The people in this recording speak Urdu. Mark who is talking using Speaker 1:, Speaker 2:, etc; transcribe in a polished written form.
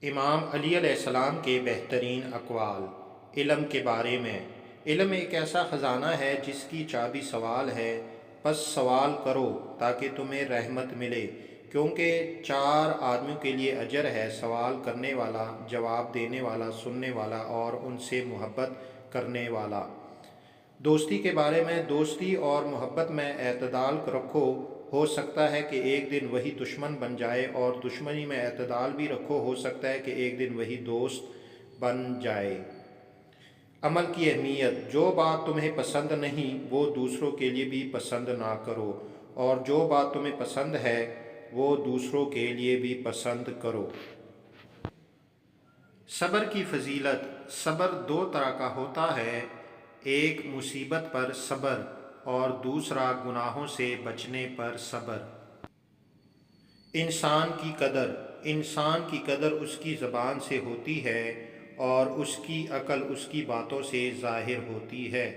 Speaker 1: امام علی علیہ السلام کے بہترین اقوال علم کے بارے میں۔ علم ایک ایسا خزانہ ہے جس کی چابی سوال ہے، پس سوال کرو تاکہ تمہیں رحمت ملے، کیونکہ 4 آدمیوں کے لیے اجر ہے: سوال کرنے والا، جواب دینے والا، سننے والا اور ان سے محبت کرنے والا۔ دوستی کے بارے میں: دوستی اور محبت میں اعتدال رکھو، ہو سکتا ہے کہ ایک دن وہی دشمن بن جائے، اور دشمنی میں اعتدال بھی رکھو، ہو سکتا ہے کہ ایک دن وہی دوست بن جائے۔ عمل کی اہمیت: جو بات تمہیں پسند نہیں وہ دوسروں کے لیے بھی پسند نہ کرو، اور جو بات تمہیں پسند ہے وہ دوسروں کے لیے بھی پسند کرو۔ صبر کی فضیلت: صبر 2 طرح کا ہوتا ہے، ایک مصیبت پر صبر اور دوسرا گناہوں سے بچنے پر صبر۔ انسان کی قدر: انسان کی قدر اس کی زبان سے ہوتی ہے اور اس کی عقل اس کی باتوں سے ظاہر ہوتی ہے۔